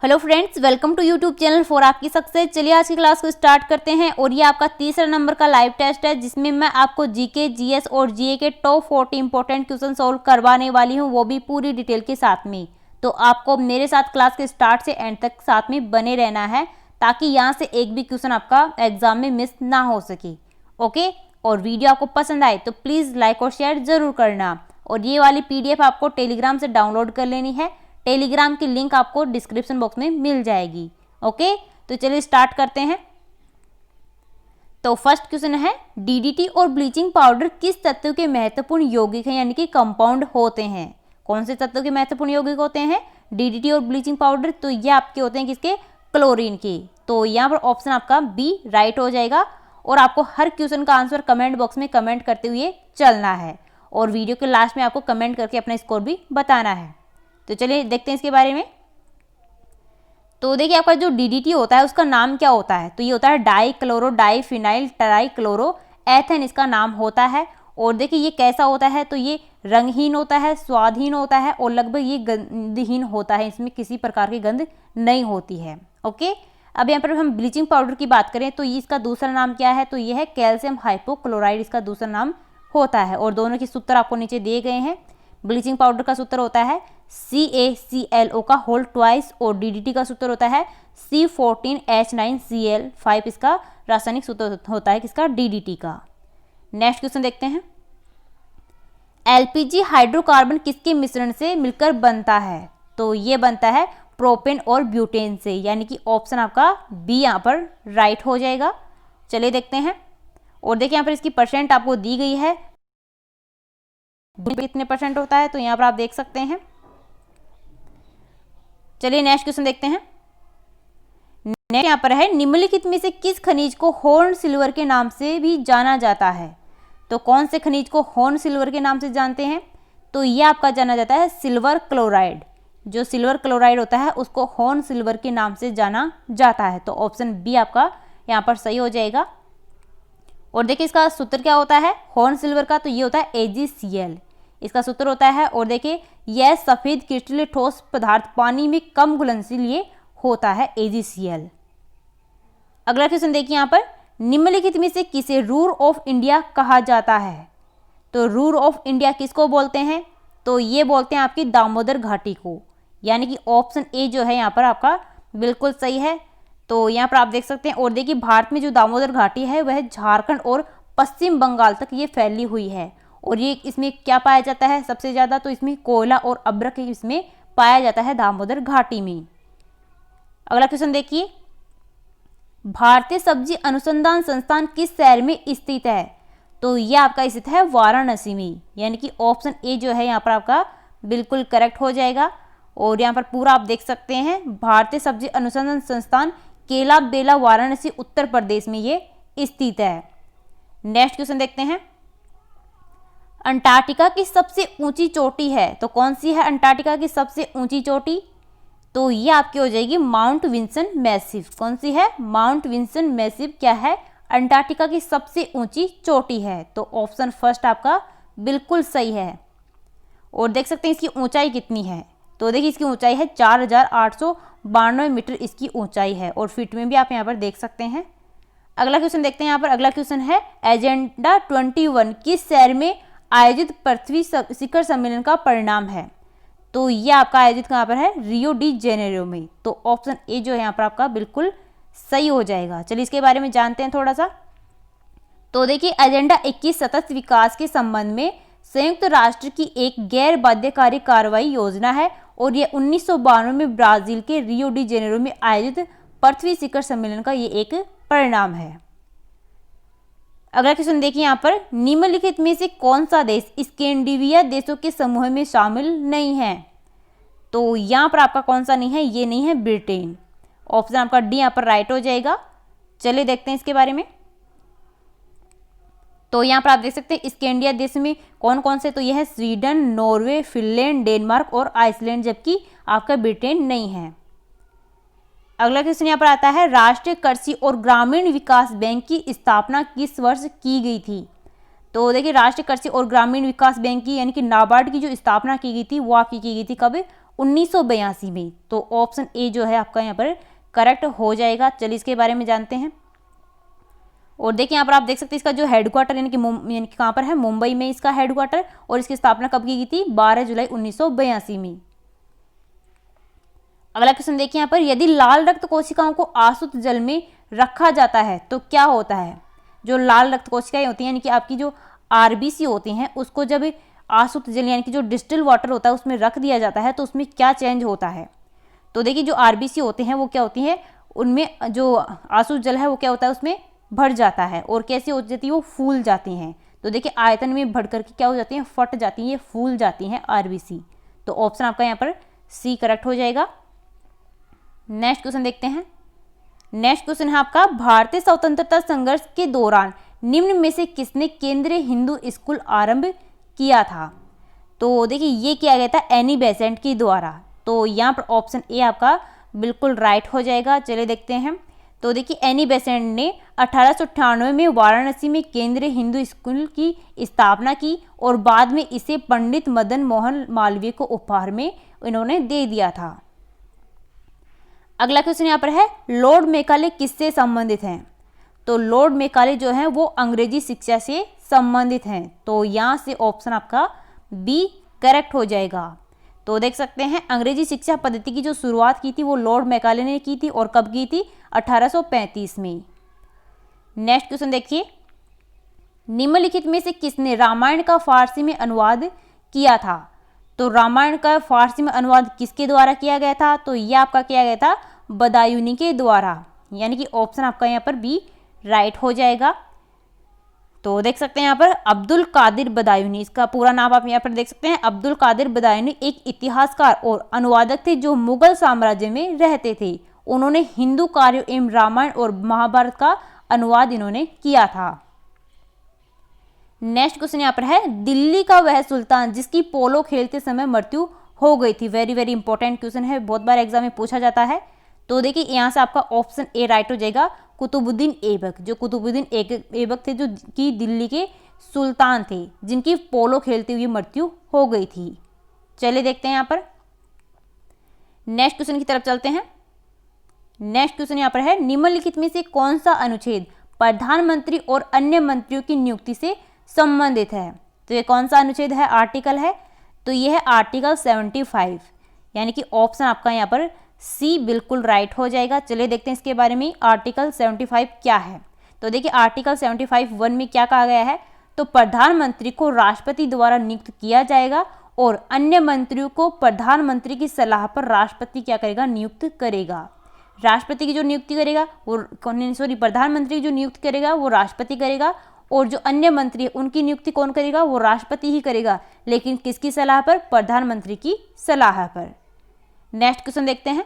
Hello friends, welcome to YouTube channel for आपकी success. चलिए आज की क्लास को स्टार्ट करते हैं और ये आपका तीसरा नंबर का लाइव टेस्ट है जिसमें मैं आपको जीके, जीएस और जीए के टॉप 40 इंपॉर्टेंट क्वेश्चन सॉल्व करवाने वाली हूँ, वो भी पूरी डिटेल के साथ में। तो आपको मेरे साथ क्लास के स्टार्ट से एंड तक साथ में बने रहना है ताकि यहाँ से एक भी क्वेश्चन आपका एग्जाम में मिस ना हो सके। ओके, और वीडियो आपको पसंद आए तो प्लीज़ लाइक और शेयर जरूर करना। और ये वाली PDF आपको टेलीग्राम से डाउनलोड कर लेनी है। टेलीग्राम की लिंक आपको डिस्क्रिप्शन बॉक्स में मिल जाएगी। ओके, तो चलिए स्टार्ट करते हैं। तो फर्स्ट क्वेश्चन है, DDT और ब्लीचिंग पाउडर किस तत्व के महत्वपूर्ण यौगिक हैं, यानी कि कंपाउंड होते हैं। कौन से तत्व के महत्वपूर्ण यौगिक होते हैं DDT और ब्लीचिंग पाउडर? तो ये आपके होते हैं किसके? क्लोरीन के। तो यहाँ पर ऑप्शन आपका बी राइट हो जाएगा। और आपको हर क्वेश्चन का आंसर कमेंट बॉक्स में कमेंट करते हुए चलना है और वीडियो के लास्ट में आपको कमेंट करके अपना स्कोर भी बताना है। तो चलिए देखते हैं इसके बारे में। तो देखिए आपका जो DDT होता है उसका नाम क्या होता है? तो ये होता है die chloro diphenyl try chloro ethane, इसका नाम होता है। और देखिए ये कैसा होता है? तो ये रंगहीन होता है, स्वादहीन होता है और लगभग ये गंधहीन होता है, इसमें किसी प्रकार की गंध नहीं होती है। ओके, अब यहाँ पर हम ब्लीचिंग पाउडर की बात करें तो ये इसका दूसरा नाम क्या है? तो ये है कैल्शियम हाइपोक्लोराइड, इसका दूसरा नाम होता है। और दोनों के सूत्र आपको नीचे दिए गए हैं। ब्लीचिंग पाउडर का सूत्र होता है CaClO का होल ट्वाइस और DDT का सूत्र होता है C14H9Cl5, इसका रासायनिक सूत्र होता है किसका? DDT का। नेक्स्ट क्वेश्चन देखते हैं, LPG हाइड्रोकार्बन किसके मिश्रण से मिलकर बनता है? तो ये बनता है प्रोपेन और ब्यूटेन से, यानी कि ऑप्शन आपका बी यहाँ पर राइट हो जाएगा। चलिए देखते हैं। और देखिए यहाँ पर इसकी परसेंट आपको दी गई है, कितने परसेंट होता है तो यहाँ पर आप देख सकते हैं। चलिए नेक्स्ट क्वेश्चन देखते हैं। नेक्स्ट यहाँ पर है, निम्नलिखित में से किस खनिज को हॉर्न सिल्वर के नाम से भी जाना जाता है? तो कौन से खनिज को हॉर्न सिल्वर के नाम से जानते हैं? तो ये आपका जाना जाता है सिल्वर क्लोराइड। जो सिल्वर क्लोराइड होता है उसको हॉर्न सिल्वर के नाम से जाना जाता है। तो ऑप्शन बी आपका यहाँ पर सही हो जाएगा। और देखिए इसका सूत्र क्या होता है हॉर्न सिल्वर का? तो ये होता है AgCl, इसका सूत्र होता है। और देखिए यह सफेद क्रिस्टलीय ठोस पदार्थ पानी में कम घुलनशील ये होता है AgCl। अगला क्वेश्चन देखिए यहाँ पर, निम्नलिखित में से किसे रूर ऑफ इंडिया कहा जाता है? तो रूर ऑफ इंडिया किसको बोलते हैं? तो ये बोलते हैं आपकी दामोदर घाटी को, यानी कि ऑप्शन ए जो है यहाँ पर आपका बिल्कुल सही है। तो यहाँ पर आप देख सकते हैं। और देखिए भारत में जो दामोदर घाटी है वह झारखंड और पश्चिम बंगाल तक ये फैली हुई है। और ये इसमें क्या पाया जाता है सबसे ज़्यादा? तो इसमें कोयला और अभ्रक इसमें पाया जाता है दामोदर घाटी में। अगला क्वेश्चन देखिए, भारतीय सब्जी अनुसंधान संस्थान किस शहर में स्थित है? तो ये आपका स्थित है वाराणसी में, यानी कि ऑप्शन ए जो है यहाँ पर आपका बिल्कुल करेक्ट हो जाएगा। और यहाँ पर पूरा आप देख सकते हैं, भारतीय सब्जी अनुसंधान संस्थान केला बेला वाराणसी उत्तर प्रदेश में ये स्थित है। नेक्स्ट क्वेश्चन देखते हैं, अंटार्कटिका की सबसे ऊंची चोटी है? तो कौन सी है अंटार्कटिका की सबसे ऊंची चोटी? तो ये आपकी हो जाएगी माउंट विंसन मैसिव। कौन सी है? माउंट विंसन मैसिव क्या है? अंटार्कटिका की सबसे ऊंची चोटी है। तो ऑप्शन फर्स्ट आपका बिल्कुल सही है। और देख सकते हैं इसकी ऊंचाई कितनी है? तो देखिए इसकी ऊंचाई है 4892 मीटर इसकी ऊंचाई है। और फीट में भी आप यहाँ पर देख सकते हैं। अगला क्वेश्चन देखते हैं यहाँ पर। अगला क्वेश्चन है, एजेंडा 21 किस शहर में आयोजित पृथ्वी शिखर सम्मेलन का परिणाम है? तो ये आपका आयोजित कहाँ पर है? रियो डी जेनेरो में। तो ऑप्शन ए जो है यहाँ पर आपका बिल्कुल सही हो जाएगा। चलिए इसके बारे में जानते हैं थोड़ा सा। तो देखिए एजेंडा 21 सतत विकास के संबंध में संयुक्त राष्ट्र की एक गैर बाध्यकारी कार्रवाई योजना है और ये 1992 में ब्राजील के रियो डी जेनेरो में आयोजित पृथ्वी शिखर सम्मेलन का ये एक परिणाम है। अगला क्वेश्चन देखिए यहाँ पर, निम्नलिखित में से कौन सा देश स्कैंडिनेविया देशों के समूह में शामिल नहीं है? तो यहाँ पर आपका कौन सा नहीं है? ये नहीं है ब्रिटेन। ऑप्शन आपका डी यहाँ पर राइट हो जाएगा। चलिए देखते हैं इसके बारे में। तो यहाँ पर आप देख सकते हैं स्कैंडिनेविया देश में कौन कौन से? तो यह है स्वीडन, नॉर्वे, फिनलैंड, डेनमार्क और आइसलैंड, जबकि आपका ब्रिटेन नहीं है। अगला क्वेश्चन यहाँ पर आता है, राष्ट्रीय कृषि और ग्रामीण विकास बैंक की स्थापना किस वर्ष की गई थी? तो देखिए राष्ट्रीय कृषि और ग्रामीण विकास बैंक की यानी कि नाबार्ड की जो स्थापना की गई थी वो आपकी की गई थी कब? 1982 में। तो ऑप्शन ए जो है आपका यहाँ पर करेक्ट हो जाएगा। चलिए इसके बारे में जानते हैं। और देखिए यहाँ पर आप देख सकते हैं इसका जो हेडक्वार्टर यानी कि कहाँ पर है, मुंबई में इसका हेडक्वार्टर, और इसकी स्थापना कब की गई थी, 12 जुलाई 1982 में। अगला क्वेश्चन देखिए यहाँ पर, यदि लाल रक्त कोशिकाओं को आसुत जल में रखा जाता है तो क्या होता है। जो लाल रक्त कोशिकाएं होती हैं यानी कि आपकी जो आरबीसी होती हैं, उसको जब आसुत जल यानी कि जो डिस्टिल वाटर होता है उसमें रख दिया जाता है तो उसमें क्या चेंज होता है। तो देखिए जो आरबीसी होते हैं वो क्या होती है, उनमें जो आसुत जल है वो क्या होता है, उसमें भर जाता है। और कैसी हो जाती है, वो फूल जाती हैं। तो देखिए आयतन में बढ़ करके क्या हो जाती हैं, फट जाती हैं, ये फूल जाती हैं आरबीसी। तो ऑप्शन आपका यहाँ पर सी करेक्ट हो जाएगा। नेक्स्ट क्वेश्चन देखते हैं। नेक्स्ट क्वेश्चन है आपका, भारतीय स्वतंत्रता संघर्ष के दौरान निम्न में से किसने केंद्रीय हिंदू स्कूल आरंभ किया था। तो देखिए ये किया गया था एनी बेसेंट के द्वारा। तो यहाँ पर ऑप्शन ए आपका बिल्कुल राइट हो जाएगा। चलिए देखते हैं। तो देखिए एनी बेसेंट ने 1898 में वाराणसी में केंद्रीय हिंदू स्कूल की स्थापना की और बाद में इसे पंडित मदन मोहन मालवीय को उपहार में इन्होंने दे दिया था। अगला क्वेश्चन यहाँ पर है, लॉर्ड मैकाले किससे संबंधित हैं। तो लॉर्ड मैकाले जो है वो अंग्रेजी शिक्षा से संबंधित हैं। तो यहाँ से ऑप्शन आपका बी करेक्ट हो जाएगा। तो देख सकते हैं अंग्रेजी शिक्षा पद्धति की जो शुरुआत की थी वो लॉर्ड मैकाले ने की थी, और कब की थी, 1835 में। नेक्स्ट क्वेश्चन देखिए, निम्नलिखित में से किसने रामायण का फारसी में अनुवाद किया था। तो रामायण का फारसी में अनुवाद किसके द्वारा किया गया था। तो यह आपका किया गया था बदायूनी के द्वारा, यानी कि ऑप्शन आपका यहाँ पर बी राइट हो जाएगा। तो देख सकते हैं यहाँ पर अब्दुल कादिर बदायूनी, इसका पूरा नाम आप यहाँ पर देख सकते हैं। अब्दुल कादिर बदायूनी एक इतिहासकार और अनुवादक थे जो मुगल साम्राज्य में रहते थे। उन्होंने हिंदू कार्यों एवं रामायण और महाभारत का अनुवाद इन्होंने किया था। नेक्स्ट क्वेश्चन यहाँ पर है, दिल्ली का वह सुल्तान जिसकी पोलो खेलते समय मृत्यु हो गई थी। वेरी वेरी इंपॉर्टेंट क्वेश्चन है, बहुत बार एग्जाम में पूछा जाता है। तो देखिए यहाँ से आपका ऑप्शन ए राइट हो जाएगा, कुतुबुद्दीन ऐबक। जो कुतुबुद्दीन ऐबक थे जो कि दिल्ली के सुल्तान थे जिनकी पोलो खेलते हुए मृत्यु हो गई थी। चलिए देखते हैं यहाँ पर। नेक्स्ट क्वेश्चन की तरफ चलते हैं। नेक्स्ट क्वेश्चन यहाँ पर है, निम्नलिखित में से कौन सा अनुच्छेद प्रधानमंत्री और अन्य मंत्रियों की नियुक्ति से संबंधित है। तो ये कौन सा अनुच्छेद है, आर्टिकल है। तो ये है आर्टिकल 75, यानी कि ऑप्शन आपका यहाँ पर सी बिल्कुल राइट हो जाएगा। चलिए देखते हैं इसके बारे में, आर्टिकल 75 क्या है। तो देखिए आर्टिकल 75(1) में क्या कहा गया है, तो प्रधानमंत्री को राष्ट्रपति द्वारा नियुक्त किया जाएगा और अन्य मंत्रियों को प्रधानमंत्री की सलाह पर राष्ट्रपति क्या करेगा, नियुक्त करेगा। राष्ट्रपति की जो नियुक्ति करेगा वो प्रधानमंत्री की जो नियुक्ति करेगा वो राष्ट्रपति करेगा, और जो अन्य मंत्री है उनकी नियुक्ति कौन करेगा, वो राष्ट्रपति ही करेगा, लेकिन किसकी सलाह पर, प्रधानमंत्री की सलाह पर। नेक्स्ट क्वेश्चन देखते हैं,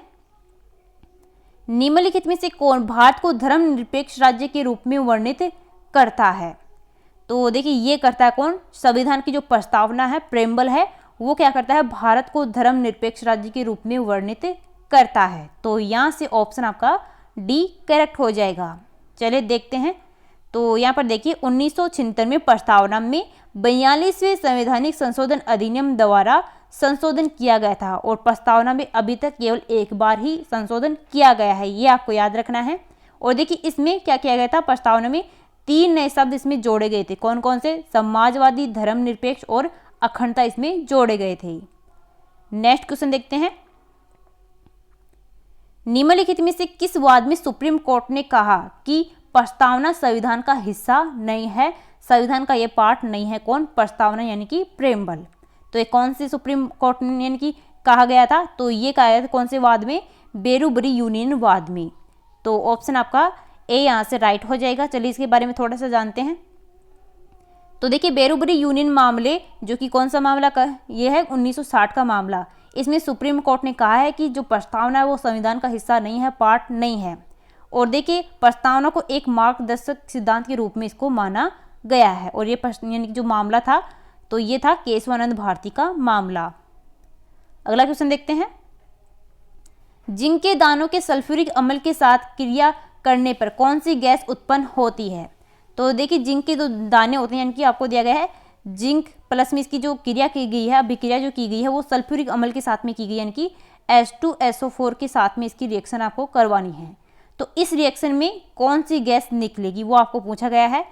निम्नलिखित में से कौन भारत को धर्मनिरपेक्ष राज्य के रूप में वर्णित करता है। तो देखिए ये करता है कौन, संविधान की जो प्रस्तावना है, प्रेम्बल है, वो क्या करता है, भारत को धर्मनिरपेक्ष राज्य के रूप में वर्णित करता है। तो यहाँ से ऑप्शन आपका डी करेक्ट हो जाएगा। चलिए देखते हैं। तो यहाँ पर देखिए 1976 में प्रस्तावना में 42वें संवैधानिक संशोधन अधिनियम द्वारा संशोधन किया गया था, और प्रस्तावना में अभी तक केवल एक बार ही संशोधन किया गया है, ये आपको याद रखना है। और देखिए इसमें क्या किया गया था, प्रस्तावना में 3 नए शब्द इसमें जोड़े गए थे। कौन कौन से, समाजवादी, धर्मनिरपेक्ष और अखंडता इसमें जोड़े गए थे। नेक्स्ट क्वेश्चन देखते हैं, निम्नलिखित में से किस वाद में सुप्रीम कोर्ट ने कहा कि प्रस्तावना संविधान का हिस्सा नहीं है, संविधान का ये पार्ट नहीं है। कौन, प्रस्तावना यानी कि प्रेम्बल। तो ये कौन से सुप्रीम कोर्ट ने यानी कि कहा गया था, तो ये कहा गया था कौन से वाद में, बेरूबरी यूनियन वाद में। तो ऑप्शन आपका ए यहाँ से राइट हो जाएगा। चलिए इसके बारे में थोड़ा सा जानते हैं। तो देखिए बेरूबरी यूनियन मामले जो कि कौन सा मामला का, ये है 1960 का मामला। इसमें सुप्रीम कोर्ट ने कहा है कि जो प्रस्तावना है वो संविधान का हिस्सा नहीं है, पार्ट नहीं है। और देखिए प्रस्तावना को एक मार्गदर्शक सिद्धांत के रूप में इसको माना गया है। और ये यानी जो मामला था तो ये था केशवानंद भारती का मामला। अगला क्वेश्चन देखते हैं, जिंक के दानों के सल्फ्यूरिक अम्ल के साथ क्रिया करने पर कौन सी गैस उत्पन्न होती है। तो देखिए जिंक के जो दाने होते हैं यानी कि आपको दिया गया है जिंक प्लस में इसकी जो क्रिया की गई है, अभिक्रिया जो की गई है वो सल्फ्यूरिक अम्ल के साथ में की गई, यानी कि H2SO4 के साथ में इसकी रिएक्शन आपको करवानी है। तो इस रिएक्शन में कौन सी गैस निकलेगी वो आपको पूछा गया है।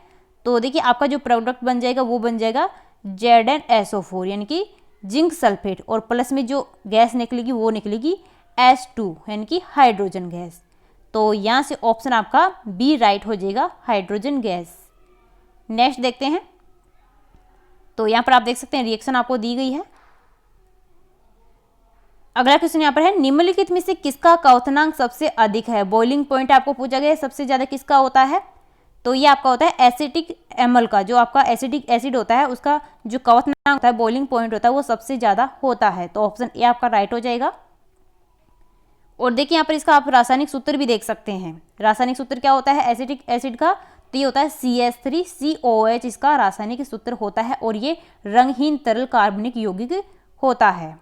तो देखिए आपका जो प्रोडक्ट बन जाएगा वो बन जाएगा ZnSO4 यानी कि जिंक सल्फेट, और प्लस में जो गैस निकलेगी वो निकलेगी H2 यानी कि हाइड्रोजन गैस। तो यहाँ से ऑप्शन आपका बी राइट हो जाएगा, हाइड्रोजन गैस। नेक्स्ट देखते हैं। तो यहाँ पर आप देख सकते हैं रिएक्शन आपको दी गई है। अगला क्वेश्चन यहाँ पर है, निम्नलिखित में से किसका क्वथनांक सबसे अधिक है। बॉइलिंग पॉइंट आपको पूछा गया है, सबसे ज्यादा किसका होता है। तो ये आपका होता है एसिटिक एमल का, जो आपका एसिडिक एसिड होता है उसका जो क्वथनांक होता है, बॉइलिंग पॉइंट होता है, वो सबसे ज्यादा होता है। तो ऑप्शन ए आपका राइट हो जाएगा। और देखिए यहाँ पर इसका आप रासायनिक सूत्र भी देख सकते हैं। रासायनिक सूत्र क्या होता है एसिटिक एसिड का, तो ये होता है CH3COH, इसका रासायनिक सूत्र होता है, और ये रंगहीन तरल कार्बनिक यौगिक होता है।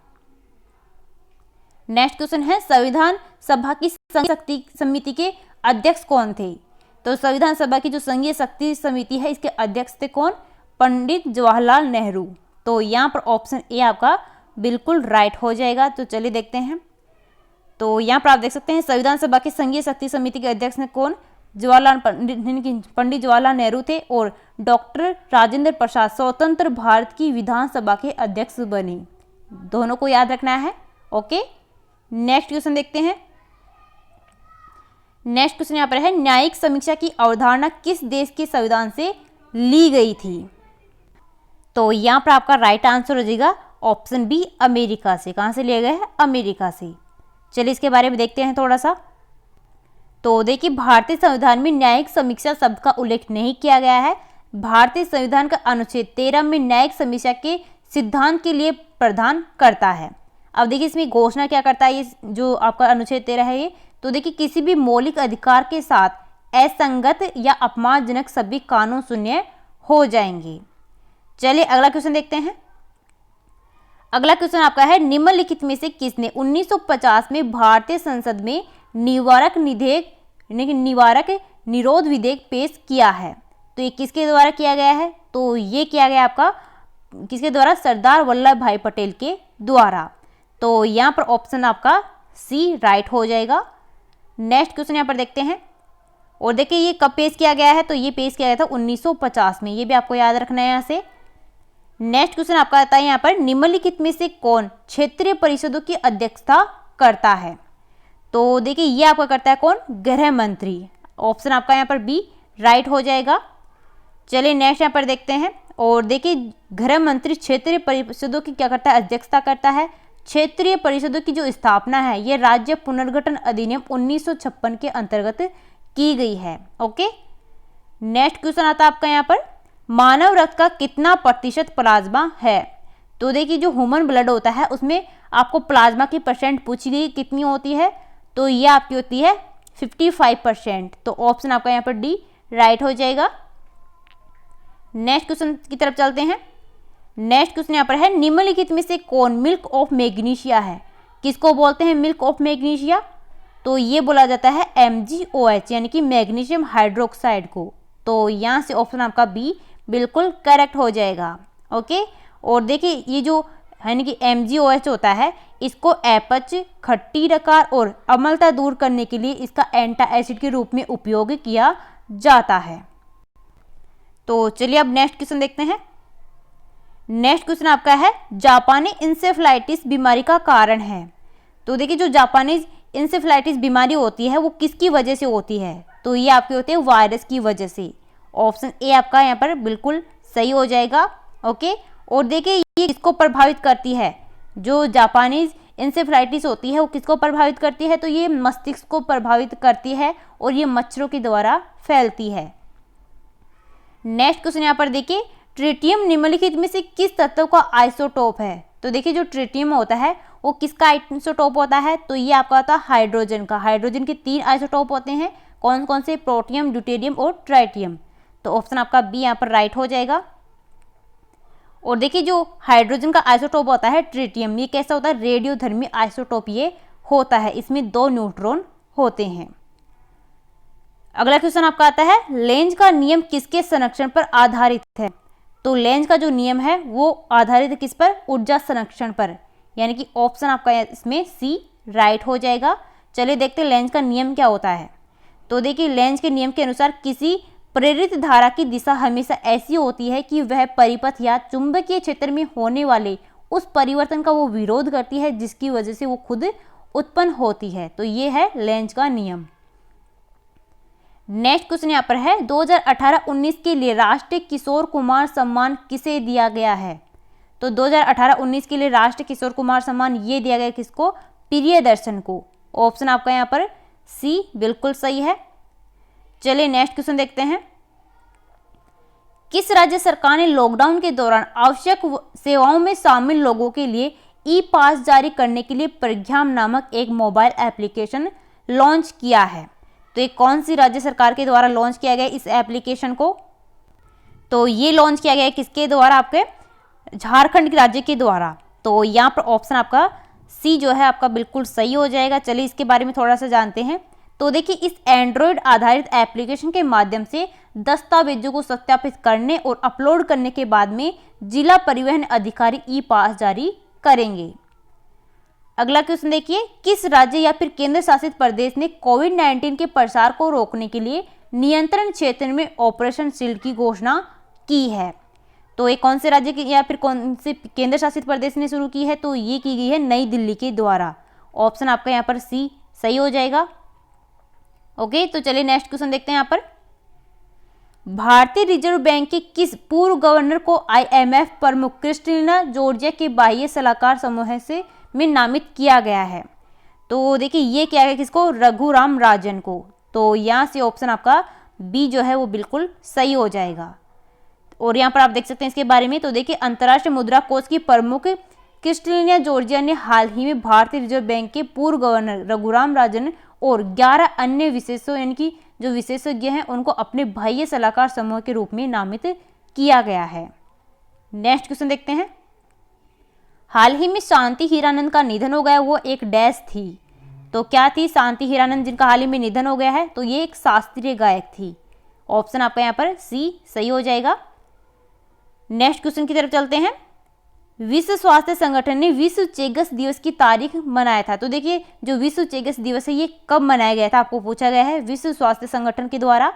नेक्स्ट क्वेश्चन है, संविधान सभा की संघीय शक्ति समिति के अध्यक्ष कौन थे। तो संविधान सभा की जो संघीय शक्ति समिति है इसके अध्यक्ष थे कौन, पंडित जवाहरलाल नेहरू। तो यहाँ पर ऑप्शन ए आपका बिल्कुल राइट हो जाएगा। तो चलिए देखते हैं। तो यहाँ पर आप देख सकते हैं संविधान सभा की संघीय शक्ति समिति के अध्यक्ष ने कौन, पंडित जवाहरलाल नेहरू थे, और डॉक्टर राजेंद्र प्रसाद स्वतंत्र भारत की विधानसभा के अध्यक्ष बने। दोनों को याद रखना है। ओके, नेक्स्ट क्वेश्चन देखते हैं। नेक्स्ट क्वेश्चन यहाँ पर है, न्यायिक समीक्षा की अवधारणा किस देश के संविधान से ली गई थी। तो यहाँ पर आपका राइट आंसर हो जाएगा ऑप्शन बी, अमेरिका से। कहाँ से लिया गया है, अमेरिका से। चलिए इसके बारे में देखते हैं थोड़ा सा। तो देखिए भारतीय संविधान में न्यायिक समीक्षा शब्द का उल्लेख नहीं किया गया है। भारतीय संविधान का अनुच्छेद 13 में न्यायिक समीक्षा के सिद्धांत के लिए प्रावधान करता है। अब देखिए इसमें घोषणा क्या करता है, ये जो आपका अनुच्छेद 13 है ये, तो देखिए किसी भी मौलिक अधिकार के साथ असंगत या अपमानजनक सभी कानून शून्य हो जाएंगे। चलिए अगला क्वेश्चन देखते हैं। अगला क्वेश्चन आपका है, निम्नलिखित में से किसने 1950 में भारतीय संसद में निवारक निरोध विधेयक पेश किया है। तो ये किसके द्वारा किया गया है, तो ये किया गया आपका किसके द्वारा, सरदार वल्लभ भाई पटेल के द्वारा। तो यहाँ पर ऑप्शन आपका सी राइट हो जाएगा। नेक्स्ट क्वेश्चन यहाँ पर देखते हैं। और देखिए ये कब पेश किया गया है, तो ये पेश किया गया था 1950 में, ये भी आपको याद रखना है यहाँ से। नेक्स्ट क्वेश्चन आपका आता है यहाँ पर, निम्नलिखित में से कौन क्षेत्रीय परिषदों की अध्यक्षता करता है। तो देखिए ये आपका करता है कौन, गृह मंत्री। ऑप्शन आपका यहाँ पर बी राइट हो जाएगा। चलिए नेक्स्ट यहाँ पर देखते हैं। और देखिए गृह मंत्री क्षेत्रीय परिषदों की क्या करता है, अध्यक्षता करता है। क्षेत्रीय परिषदों की जो स्थापना है ये राज्य पुनर्गठन अधिनियम 1956 के अंतर्गत की गई है। ओके, नेक्स्ट क्वेश्चन आता है आपका यहाँ पर, मानव रक्त का कितना प्रतिशत प्लाज्मा है। तो देखिए जो ह्यूमन ब्लड होता है उसमें आपको प्लाज्मा की परसेंट पूछी गई कितनी होती है, तो ये आपकी होती है 55%। तो ऑप्शन आपका यहाँ पर डी राइट हो जाएगा। नेक्स्ट क्वेश्चन की तरफ चलते हैं। नेक्स्ट क्वेश्चन यहाँ पर है, निम्नलिखित में से कौन मिल्क ऑफ मैग्नीशिया है। किसको बोलते हैं मिल्क ऑफ मैग्नीशिया, तो ये बोला जाता है MgOH यानी कि मैग्नीशियम हाइड्रोक्साइड को। तो यहाँ से ऑप्शन आपका बी बिल्कुल करेक्ट हो जाएगा। ओके, और देखिए ये जो यानी कि MgOH होता है इसको अपच, खट्टी डकार और अम्लता दूर करने के लिए इसका एंटा एसिड के रूप में उपयोग किया जाता है। तो चलिए अब नेक्स्ट क्वेश्चन देखते हैं। नेक्स्ट क्वेश्चन आपका है, जापानी इंसेफ्लाइटिस बीमारी का कारण है। तो देखिए जो जापानी इंसेफ्लाइटिस बीमारी होती है वो किसकी वजह से होती है, तो ये आपके होते हैं वायरस की वजह से। ऑप्शन ए आपका यहाँ पर बिल्कुल सही हो जाएगा। ओके, और देखिए ये किसको प्रभावित करती है, जो जापानीज इंसेफ्लाइटिस होती है वो किसको प्रभावित करती है, तो ये मस्तिष्क को प्रभावित करती है और ये मच्छरों के द्वारा फैलती है। नेक्स्ट क्वेश्चन यहाँ पर देखिए, ट्रिटियम निम्नलिखित में से किस तत्व का आइसोटोप है। तो देखिए जो ट्रिटियम होता है वो किसका आइसोटोप होता है, तो ये आपका होता है हाइड्रोजन का। हाइड्रोजन के 3 आइसोटोप होते हैं, कौन कौन से, प्रोटियम, ड्यूटेरियम और ट्राइटियम। तो ऑप्शन आपका बी यहाँ पर राइट हो जाएगा। और देखिए जो हाइड्रोजन का आइसोटोप होता है ट्रिटियम, ये कैसा होता है, रेडियोधर्मी आइसोटोप ये होता है, इसमें 2 न्यूट्रॉन होते हैं। अगला क्वेश्चन आपका आता है, लेंज का नियम किसके संरक्षण पर आधारित है। तो लेंज का जो नियम है वो आधारित है किस पर, ऊर्जा संरक्षण पर, यानी कि ऑप्शन आपका इसमें सी राइट हो जाएगा। चलिए देखते हैं लेंज का नियम क्या होता है। तो देखिए लेंज के नियम के अनुसार किसी प्रेरित धारा की दिशा हमेशा ऐसी होती है कि वह परिपथ या चुंबकीय क्षेत्र में होने वाले उस परिवर्तन का वो विरोध करती है जिसकी वजह से वो खुद उत्पन्न होती है। तो ये है लेंज का नियम। नेक्स्ट क्वेश्चन यहाँ पर है 2018-19 के लिए राष्ट्रीय किशोर कुमार सम्मान किसे दिया गया है। तो 2018-19 के लिए राष्ट्रीय किशोर कुमार सम्मान ये दिया गया किसको, प्रियदर्शन को। ऑप्शन आपका यहाँ पर सी बिल्कुल सही है। चलिए नेक्स्ट क्वेश्चन देखते हैं। किस राज्य सरकार ने लॉकडाउन के दौरान आवश्यक सेवाओं में शामिल लोगों के लिए ई पास जारी करने के लिए प्रज्ञाम नामक एक मोबाइल एप्लीकेशन लॉन्च किया है। तो ये कौन सी राज्य सरकार के द्वारा लॉन्च किया गया इस एप्लीकेशन को, तो ये लॉन्च किया गया है किसके द्वारा, आपके झारखंड राज्य के द्वारा। तो यहाँ पर ऑप्शन आपका सी जो है आपका बिल्कुल सही हो जाएगा। चलिए इसके बारे में थोड़ा सा जानते हैं। तो देखिए इस एंड्रॉयड आधारित एप्लीकेशन के माध्यम से दस्तावेजों को सत्यापित करने और अपलोड करने के बाद में जिला परिवहन अधिकारी ई पास जारी करेंगे। अगला क्वेश्चन देखिए, किस राज्य या फिर केंद्र शासित प्रदेश ने कोविड-19 के प्रसार को रोकने के लिए नियंत्रण क्षेत्र में ऑपरेशन शील्ड की घोषणा की है। तो ये कौन से राज्य की या फिर कौन से केंद्र शासित प्रदेश ने शुरू की है, तो ये की गई है नई दिल्ली के द्वारा। ऑप्शन आपका यहाँ पर सी सही हो जाएगा। ओके, तो चलिए नेक्स्ट क्वेश्चन देखते हैं। यहाँ पर भारतीय रिजर्व बैंक के किस पूर्व गवर्नर को IMF प्रमुख क्रिस्टलिना जॉर्जिया के बाह्य सलाहकार समूह से में नामित किया गया है। तो देखिए ये क्या है किसको, रघुराम राजन को। तो यहाँ से ऑप्शन आपका बी जो है वो बिल्कुल सही हो जाएगा। और यहाँ पर आप देख सकते हैं इसके बारे में। तो देखिए अंतर्राष्ट्रीय मुद्रा कोष की प्रमुख क्रिस्टलिना जॉर्जिया ने हाल ही में भारतीय रिजर्व बैंक के पूर्व गवर्नर रघुराम राजन और 11 अन्य विशेषज्ञों यानी कि जो विशेषज्ञ हैं उनको अपने बाह्य सलाहकार समूह के रूप में नामित किया गया है। नेक्स्ट क्वेश्चन देखते हैं। हाल ही में शांति हीरानंद का निधन हो गया, वो एक डैश थी। तो क्या थी शांति हीरानंद जिनका हाल ही में निधन हो गया है, तो ये एक शास्त्रीय गायक थी। ऑप्शन आपका यहाँ पर सी सही हो जाएगा। नेक्स्ट क्वेश्चन की तरफ चलते हैं। विश्व स्वास्थ्य संगठन ने विश्व चेगस दिवस की तारीख मनाया था। तो देखिए जो विश्व चेगस दिवस है ये कब मनाया गया था, आपको पूछा गया है विश्व स्वास्थ्य संगठन के द्वारा।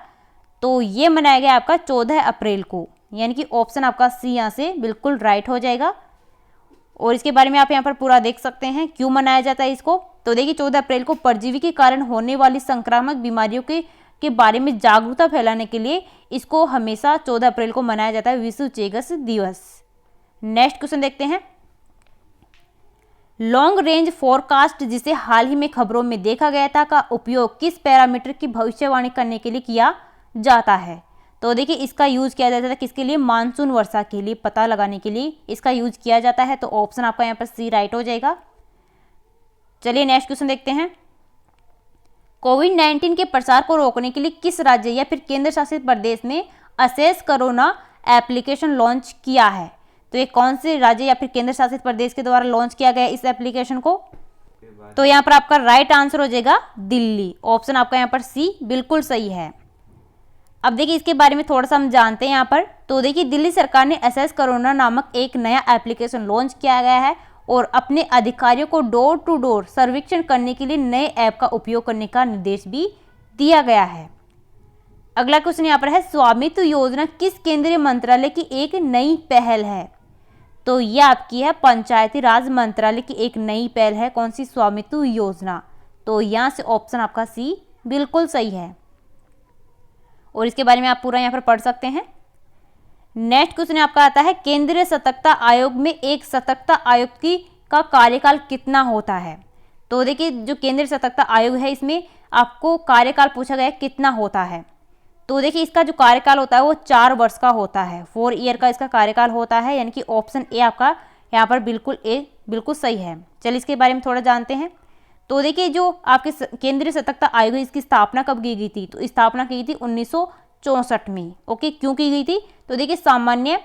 तो ये मनाया गया आपका 14 अप्रैल को, यानी कि ऑप्शन आपका सी यहाँ से बिल्कुल राइट हो जाएगा। और इसके बारे में आप यहाँ पर पूरा देख सकते हैं क्यों मनाया जाता है इसको। तो देखिए 14 अप्रैल को परजीवी के कारण होने वाली संक्रामक बीमारियों के बारे में जागरूकता फैलाने के लिए इसको हमेशा 14 अप्रैल को मनाया जाता है विश्व चेगस दिवस। नेक्स्ट क्वेश्चन देखते हैं। लॉन्ग रेंज फोरकास्ट जिसे हाल ही में खबरों में देखा गया था का उपयोग किस पैरामीटर की भविष्यवाणी करने के लिए किया जाता है। तो देखिए इसका यूज किया जाता था किसके लिए, मानसून वर्षा के लिए पता लगाने के लिए इसका यूज किया जाता है। तो ऑप्शन आपका यहाँ पर सी राइट हो जाएगा। चलिए नेक्स्ट क्वेश्चन देखते हैं। कोविड-19 के प्रसार को रोकने के लिए किस राज्य या फिर केंद्र शासित प्रदेश ने असेस कोरोना एप्लीकेशन लॉन्च किया है। तो ये कौन से राज्य या फिर केंद्र शासित प्रदेश के द्वारा लॉन्च किया गया इस एप्लीकेशन को, तो यहाँ पर आपका राइट आंसर हो जाएगा दिल्ली। ऑप्शन आपका यहाँ पर सी बिल्कुल सही है। अब देखिए इसके बारे में थोड़ा सा हम जानते हैं यहाँ पर। तो देखिए दिल्ली सरकार ने असेस कोरोना नामक एक नया एप्लीकेशन लॉन्च किया गया है और अपने अधिकारियों को डोर टू डोर सर्वेक्षण करने के लिए नए ऐप का उपयोग करने का निर्देश भी दिया गया है। अगला क्वेश्चन यहाँ पर है, स्वामित्व योजना किस केंद्रीय मंत्रालय की एक नई पहल है। तो ये आपकी है पंचायती राज मंत्रालय की एक नई पहल है। कौन सी, स्वामित्व योजना। तो यहाँ से ऑप्शन आपका सी बिल्कुल सही है। और इसके बारे में आप पूरा यहाँ पर पढ़ सकते हैं। नेक्स्ट क्वेश्चन आपका आता है, केंद्रीय सतर्कता आयोग में एक सतर्कता आयुक्त का कार्यकाल कितना होता है। तो देखिए जो केंद्रीय सतर्कता आयोग है इसमें आपको कार्यकाल पूछा गया है कितना होता है। तो देखिए इसका जो कार्यकाल होता है वो 4 वर्ष का होता है, 4 ईयर का इसका कार्यकाल होता है, यानी कि ऑप्शन ए आपका यहाँ पर बिल्कुल सही है। चलिए इसके बारे में थोड़ा जानते हैं। तो देखिए जो आपके केंद्रीय सतर्कता आयोग है इसकी स्थापना कब की गई थी, तो स्थापना की गई थी 1964 में। ओके, क्यों की गई थी, तो देखिए सामान्य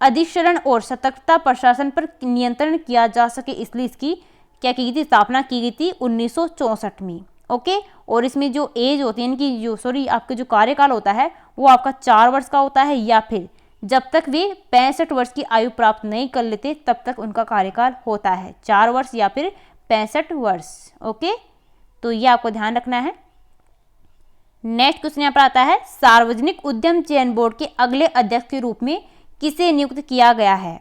अधिशरण और सतर्कता प्रशासन पर नियंत्रण किया जा सके इसलिए इसकी क्या की गई थी, स्थापना की गई थी 1964 में। ओके, और इसमें जो एज होती है यानी कि आपके जो कार्यकाल होता है वो आपका 4 वर्ष का होता है या फिर जब तक वे 65 वर्ष की आयु प्राप्त नहीं कर लेते तब तक उनका कार्यकाल होता है, 4 वर्ष या फिर 65 वर्ष। ओके, तो ये आपको ध्यान रखना है। नेक्स्ट क्वेश्चन यहाँ पर आता है, सार्वजनिक उद्यम चयन बोर्ड के अगले अध्यक्ष के रूप में किसे नियुक्त किया गया है?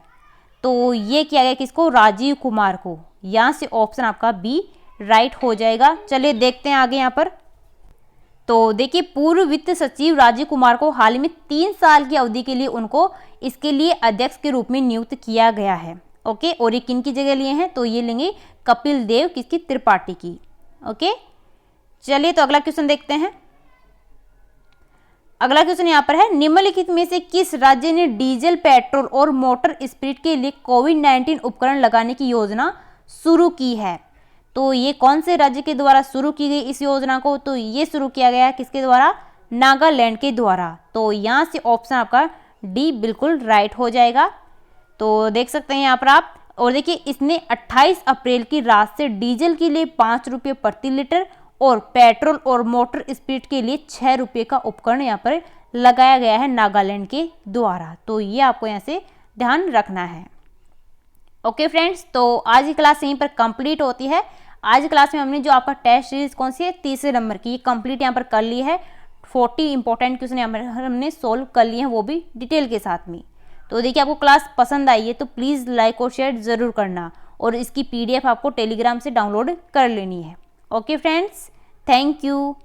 तो ये किया गया किसको? राजीव कुमार को। यहाँ से ऑप्शन आपका बी राइट हो जाएगा। चलिए देखते हैं आगे यहाँ पर। तो देखिए, पूर्व वित्त सचिव राजीव कुमार को हाल ही में 3 साल की अवधि के लिए उनको इसके लिए अध्यक्ष के रूप में नियुक्त किया गया है। ओके, और ये किन की जगह लिए हैं? तो ये लेंगे कपिल देव किसकी? त्रिपाठी की। ओके, चलिए तो अगला क्वेश्चन देखते हैं। अगला क्वेश्चन यहाँ पर है, निम्नलिखित में से किस राज्य ने डीजल, पेट्रोल और मोटर स्पिरिट के लिए कोविड-19 उपकरण लगाने की योजना शुरू की है? तो ये कौन से राज्य के द्वारा शुरू की गई इस योजना को? तो ये शुरू किया गया है किसके द्वारा? नागालैंड के द्वारा। तो यहाँ से ऑप्शन आपका डी बिल्कुल राइट हो जाएगा। तो देख सकते हैं यहाँ पर आप। और देखिए, इसने 28 अप्रैल की रात से डीजल के लिए 5 रुपये प्रति लीटर और पेट्रोल और मोटर स्पिरिट के लिए 6 रुपये का उपकरण यहाँ पर लगाया गया है नागालैंड के द्वारा। तो ये आपको यहाँ से ध्यान रखना है। ओके फ्रेंड्स, तो आज की क्लास यहीं पर कंप्लीट होती है। आज की क्लास में हमने जो आपका टेस्ट सीरीज कौन सी है? तीसरे नंबर की, ये कंप्लीट यहाँ पर कर ली है। 40 इंपॉर्टेंट क्वेश्चन यहाँ पर हमने सोल्व कर लिए हैं, वो भी डिटेल के साथ में। तो देखिए, आपको क्लास पसंद आई है तो प्लीज़ लाइक और शेयर ज़रूर करना, और इसकी PDF आपको टेलीग्राम से डाउनलोड कर लेनी है। Okay friends, thank you.